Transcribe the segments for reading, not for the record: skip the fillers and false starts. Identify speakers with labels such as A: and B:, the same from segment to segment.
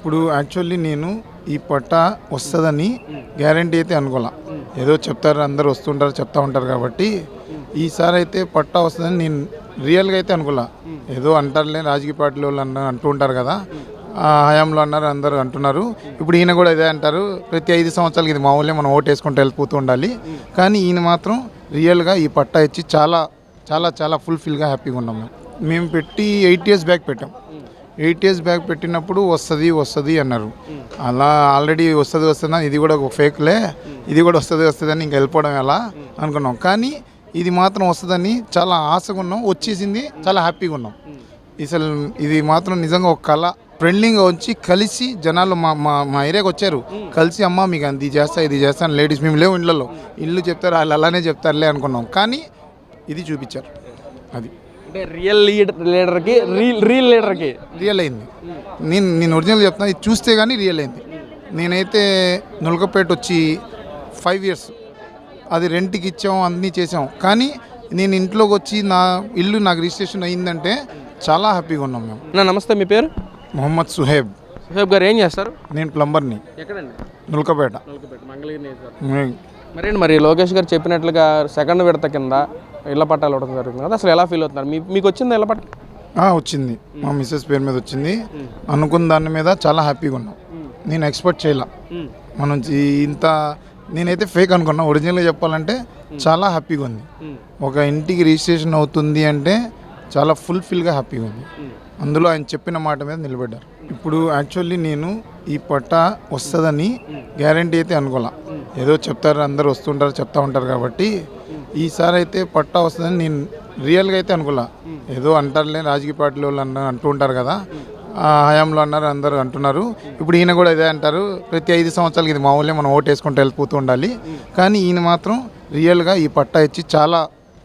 A: ఇప్పుడు యాక్చువల్లీ నేను ఈ పట్టా వస్తుందని గ్యారంటీ అయితే అనుకోలే. ఏదో చెప్తారు, అందరు వస్తుంటారు, చెప్తా ఉంటారు కాబట్టి ఈసారి అయితే పట్టా వస్తుందని నేను రియల్గా అయితే అనుకోలే. ఏదో అంటారులే, రాజకీయ పార్టీల వాళ్ళు అంటూ ఉంటారు కదా, ఆ హయాంలో అన్నారు, అందరూ అంటున్నారు. ఇప్పుడు ఈయన కూడా ఇదే అంటారు, ప్రతి 5 సంవత్సరాలకి ఇది మామూలే, మనం ఓటు వేసుకుంటూ వెళ్ళిపోతూ ఉండాలి. కానీ ఈయన మాత్రం రియల్గా ఈ పట్టా ఇచ్చి చాలా చాలా చాలా ఫుల్ఫిల్గా హ్యాపీగా ఉన్నాం. మేము పెట్టి 8 years బ్యాక్ పెట్టాం. 8 years బ్యాక్ పెట్టినప్పుడు వస్తుంది అన్నారు. అలా ఆల్రెడీ వస్తుందా, ఇది కూడా ఒక ఫేక్లే, ఇది కూడా వస్తుంది అని ఇంక వెళ్ళిపోవడం ఎలా అనుకున్నాం. కానీ ఇది మాత్రం వస్తుందని చాలా ఆశగా ఉన్నాం. వచ్చేసింది, చాలా హ్యాపీగా ఉన్నాం. అసలు ఇది మాత్రం నిజంగా ఒక కళ. ఫ్రెండ్లీగా వచ్చి కలిసి జనాలు మా ఏరియాకి వచ్చారు, కలిసి అమ్మ మీకు ఇది చేస్తా ఇది చేస్తాను, లేడీస్ మేము లేవు ఇళ్ళలో, ఇల్లు చెప్తారు వాళ్ళు అలానే చెప్తారులే అనుకున్నాం. కానీ ఇది చూపించారు. అది
B: అంటే రియల్ లీడర్కి రియల్ లీడర్కి
A: రియల్ అయింది. నేను ఒరిజినల్ చెప్తాను, ఇది చూస్తే కానీ రియల్ అయింది. నేనైతే నులకపేట వచ్చి 5 years అది రెంట్కి ఇచ్చాం, అన్నీ చేసాం. కానీ నేను ఇంట్లోకి వచ్చి నా ఇల్లు నాకు రిజిస్ట్రేషన్ అయ్యిందంటే చాలా హ్యాపీగా ఉన్నాం మేము.
B: నమస్తే, మీ పేరు?
A: మొహమ్మద్ సుహేబ్.
B: సుహేబ్ గారు ఏం చేస్తారు?
A: నేను ప్లంబర్ని.
B: ఎక్కడండి?
A: నులకపేట.
B: మరి లోకేష్ గారు చెప్పినట్లుగా సెకండ్ విడత కింద ఇళ్ల పట్టాలు ఇవ్వడం జరుగుతుంది కదా, అసలు ఎలా ఫీల్ అవుతున్నారు? మీకు వచ్చిందా ఇళ్ల పట్ట?
A: వచ్చింది, మా మిస్సెస్ పేరు మీద వచ్చింది. అనుకున్న దాని మీద చాలా హ్యాపీగా ఉన్నాం. నేను ఎక్స్పెక్ట్ చేయలే మనం ఇంత. నేనైతే ఫేక్ అనుకున్నా. ఒరిజినల్గా చెప్పాలంటే చాలా హ్యాపీగా ఉంది. ఒక ఇంటికి రిజిస్ట్రేషన్ అవుతుంది అంటే చాలా ఫుల్ఫిల్గా హ్యాపీగా ఉంది. అందులో ఆయన చెప్పిన మాట మీద నిలబడ్డారు. ఇప్పుడు యాక్చువల్లీ నేను ఈ పట్టా వస్తుందని గ్యారంటీ అయితే అనుకోలే. ఏదో చెప్తారు, అందరు వస్తుంటారు, చెప్తా ఉంటారు కాబట్టి ఈసారి అయితే పట్టా వస్తుందని నేను రియల్గా అయితే అనుకోలే. ఏదో అంటారులే, రాజకీయ పార్టీల వాళ్ళు అంటూ ఉంటారు కదా, ఆ హయాంలో అన్నారు, అందరూ అంటున్నారు. ఇప్పుడు ఈయన కూడా ఇదే అంటారు, ప్రతి 5 సంవత్సరాలకి ఇది మామూలే, మనం ఓటు వేసుకుంటూ వెళ్ళిపోతూ ఉండాలి. కానీ ఈయన మాత్రం రియల్గా ఈ పట్టా ఇచ్చి చాలా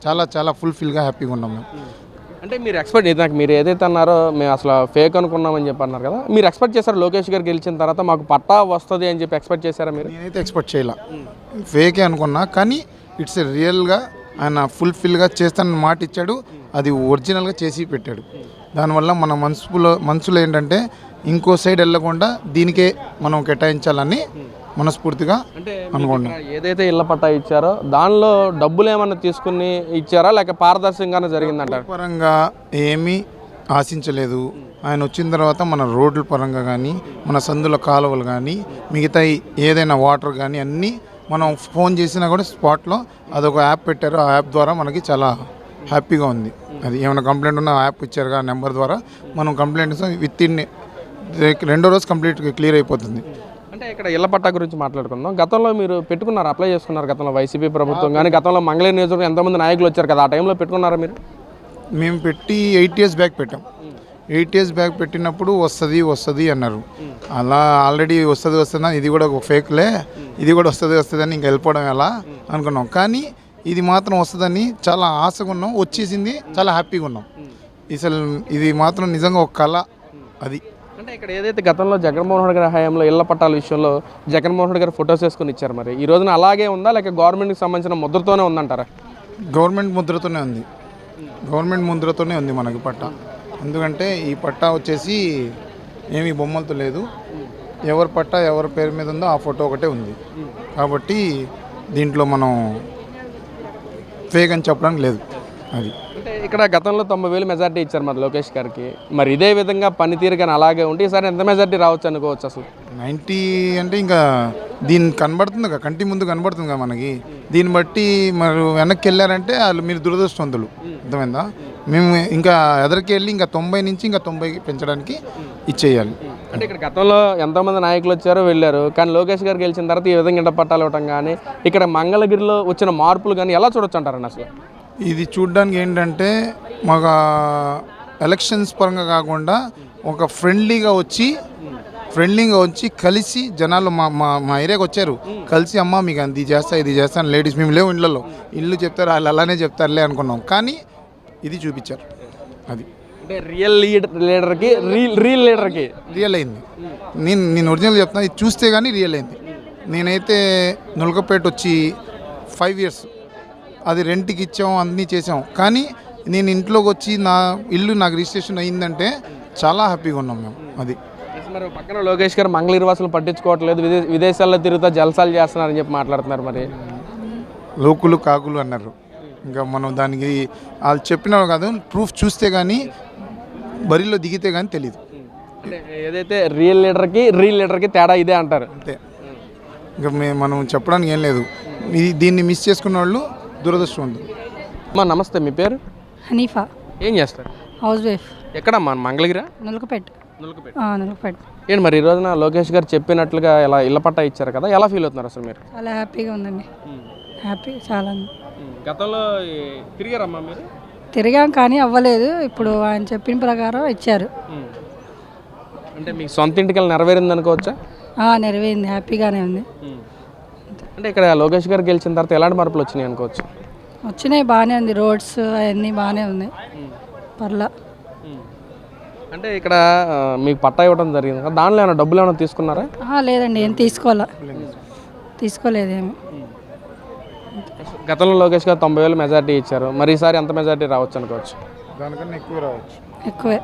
A: చాలా చాలా ఫుల్ఫిల్గా హ్యాపీగా ఉన్నాం మేము.
B: అంటే మీరు ఎక్స్పెక్ట్ నాకు మీరు ఏదైతే అన్నారో మేము అసలు ఫేక్ అనుకున్నామని చెప్పి అన్నారు కదా, మీరు ఎక్స్పెక్ట్ చేశారు లోకేష్ గారు గెలిచిన తర్వాత మాకు పట్టా వస్తుంది అని చెప్పి ఎక్స్పెక్ట్ చేశారా మీరు?
A: నేనైతే ఎక్స్పెక్ట్ చేయలే, ఫేకే అనుకున్నా. కానీ ఇట్స్ రియల్గా ఆయన ఫుల్ఫిల్గా చేస్తానని మాట ఇచ్చాడు, అది ఒరిజినల్గా చేసి పెట్టాడు. దానివల్ల మన మనసులో ఏంటంటే ఇంకో సైడ్ వెళ్ళకుండా దీనికే మనం కేటాయించాలని మనస్ఫూర్తిగా అనుకోండి.
B: ఏదైతే ఇళ్ల పట్టా ఇచ్చారో దానిలో డబ్బులు ఏమన్నా తీసుకుని ఇచ్చారా, లేక పారదర్శకంగానే జరిగిందంటారు?
A: పరంగా ఏమీ ఆశించలేదు. ఆయన వచ్చిన తర్వాత మన రోడ్ల పరంగా కానీ, మన సందుల కాలువలు కానీ, మిగతా ఏదైనా వాటర్ కానీ అన్నీ మనం ఫోన్ చేసినా కూడా స్పాట్లో అదొక యాప్ పెట్టారు. ఆ యాప్ ద్వారా మనకి చాలా హ్యాపీగా ఉంది. అది ఏమైనా కంప్లైంట్ ఉన్న యాప్ ఇచ్చారు ఆ నెంబర్ ద్వారా మనం కంప్లైంట్ విత్ ఇన్ 2 రోజు కంప్లీట్గా క్లియర్ అయిపోతుంది.
B: అంటే ఇక్కడ ఇళ్ల పట్టా గురించి మాట్లాడుకుందాం. గతంలో మీరు పెట్టుకున్నారు, అప్లై చేసుకున్నారు గతంలో వైసీపీ ప్రభుత్వం కానీ, గతంలో మంగళగిరి నియోజకవర్గం ఎంతోమంది నాయకులు వచ్చారు కదా, ఆ టైంలో పెట్టుకున్నారా మీరు?
A: మేము పెట్టి 8 years బ్యాక్ పెట్టాం. 8 years బ్యాక్ పెట్టినప్పుడు వస్తుంది అన్నారు. అలా ఆల్రెడీ వస్తుందా, ఇది కూడా ఒక ఫేక్లే, ఇది కూడా వస్తుంది అని ఇంక వెళ్ళిపోవడం ఎలా అనుకున్నాం. కానీ ఇది మాత్రం వస్తుందని చాలా ఆశగా ఉన్నాం. వచ్చేసింది, చాలా హ్యాపీగా ఉన్నాం. అసలు ఇది మాత్రం నిజంగా ఒక కళ. అది
B: అంటే ఇక్కడ ఏదైతే గతంలో జగన్మోహన్ రెడ్డి గారి హయాంలో ఇళ్ల పట్టాల విషయంలో జగన్మోహన్ రెడ్డి గారు ఫొటోస్ వేసుకొని ఇచ్చారు, మరి ఈ రోజున అలాగే ఉందా, లేక గవర్నమెంట్కి సంబంధించిన ముద్రతోనే ఉందంటారా?
A: గవర్నమెంట్ ముద్రతోనే ఉంది. గవర్నమెంట్ ముద్రతోనే ఉంది మనకి పట్టా. ఎందుకంటే ఈ పట్టా వచ్చేసి ఏమీ బొమ్మలతో లేదు. ఎవరి పట్టా ఎవరి పేరు మీద ఉందో ఆ ఫోటో ఒకటే ఉంది. కాబట్టి దీంట్లో మనం ఫేక్ అని చెప్పడానికి లేదు. అది
B: అంటే ఇక్కడ గతంలో 90,000 మెజార్టీ ఇచ్చారు మరి లోకేష్ గారికి. మరి ఇదే విధంగా పనితీరు కానీ అలాగే ఉంటే ఈసారి ఎంత మెజార్టీ రావచ్చు అనుకోవచ్చు? అసలు
A: 90 అంటే ఇంకా దీన్ని కనబడుతుంది కదా, కంటి ముందు కనబడుతుంది కదా మనకి. దీన్ని బట్టి మరి వెనక్కి వెళ్ళారంటే వాళ్ళు మీరు దురదృష్టవంతులు. అర్థమైందా? మేము ఇంకా ఎదరికి వెళ్ళి ఇంకా 90 నుంచి ఇంకా 90 పెంచడానికి ఇచ్చేయాలి.
B: అంటే ఇక్కడ గతంలో ఎంతోమంది నాయకులు వచ్చారో వెళ్ళారు, కానీ లోకేష్ గారు గెలిచిన తర్వాత ఈ విధంగా ఇంట పట్టాలు ఇవ్వటం కానీ, ఇక్కడ మంగళగిరిలో వచ్చిన మార్పులు కానీ ఎలా చూడొచ్చు అంటారండి? అసలు
A: ఇది చూడ్డానికి ఏంటంటే మాకు ఎలక్షన్స్ పరంగా కాకుండా ఒక ఫ్రెండ్లీగా వచ్చి కలిసి జనాలు మా ఏరియాకి వచ్చారు, కలిసి అమ్మ మీకు ఇది చేస్తా ఇది చేస్తాను, లేడీస్ మేము లేవు ఇళ్ళలో, ఇల్లు చెప్తారు వాళ్ళు అలానే చెప్తారులే అనుకున్నాం. కానీ ఇది చూపించారు. అది
B: అంటే రియల్ లీడర్కి
A: రియల్ అయింది. నేను ఒరిజినల్ చెప్తాను, ఇది చూస్తే కానీ రియల్ అయింది. నేనైతే నులకపేట వచ్చి 5 years అది రెంట్కి ఇచ్చాం, అన్నీ చేసాం. కానీ నేను ఇంట్లోకి వచ్చి నా ఇల్లు నాకు రిజిస్ట్రేషన్ అయ్యిందంటే చాలా హ్యాపీగా ఉన్నాం మేము. అది
B: మరి పక్కన లోకేష్ గారు మంగళగిరివాసులు పట్టించుకోవట్లేదు, విదేశాల్లో తిరుగుతా జలసాలు చేస్తున్నారని చెప్పి మాట్లాడుతున్నారు. మరి
A: లోకులు కాకులు అన్నారు. ఇంకా మనం దానికి వాళ్ళు చెప్పినా కాదు, ప్రూఫ్ చూస్తే కానీ బరిలో దిగితే కానీ తెలియదు.
B: అంటే ఏదైతే రియల్ లీడర్కి తేడా ఇదే అంటారు.
A: అంతే, ఇంకా మనం చెప్పడానికి ఏం లేదు. దీన్ని మిస్ చేసుకున్న వాళ్ళు దురదృష్టవంతులు.
B: అమ్మా నమస్తే, మీ పేరు?
C: హనీఫా.
B: ఏం చేస్తారు?
C: House wife.
B: ఎక్కడమ్మా? మంగళగిరా?
C: నులకపేట. నులకపేట.
B: ఏంటి మరి ఈ రోజున లోకేష్ గారు చెప్పినట్లుగా ఇలా ఇళ్ల పట్టా ఇచ్చారు కదా, ఎలా ఫీల్ అవుతున్నారు అసలు మీరు?
C: చాలా హ్యాపీగా ఉందండి. హ్యాపీ చాలా.
B: గతంలో తిరిగారమ్మా మీరు?
C: తిరిగాం కానీ అవ్వలేదు. ఇప్పుడు ఆయన చెప్పిన ప్రకారం ఇచ్చారు.
B: అంటే మీకు సొంత ఇంటికి నెరవేరింది అనుకోవచ్చా?
C: నెరవేరింది, హ్యాపీగానే ఉంది.
B: అంటే ఇక్కడ లోకేష్ గారు గెలిచిన తర్వాత ఎలాంటి మార్పులు వచ్చినాయి అనుకోవచ్చు?
C: వచ్చినాయి, బాగానే ఉంది. రోడ్స్ అవన్నీ బాగానే ఉన్నాయి, పర్లా.
B: అంటే ఇక్కడ మీకు పట్టా ఇవ్వడం జరిగింది కదా, దానిలో ఏమైనా డబ్బులు ఏమైనా తీసుకున్నారా?
C: లేదండి, ఏం తీసుకోలేదేమి.
B: గతంలో లోకేష్ గారు 90,000 మెజార్టీ ఇచ్చారు, మరి ఈసారి ఎంత మెజార్టీ రావచ్చు అనుకోవచ్చు?
A: దానికన్నా ఎక్కువ రావచ్చు.
C: ఎక్కువే.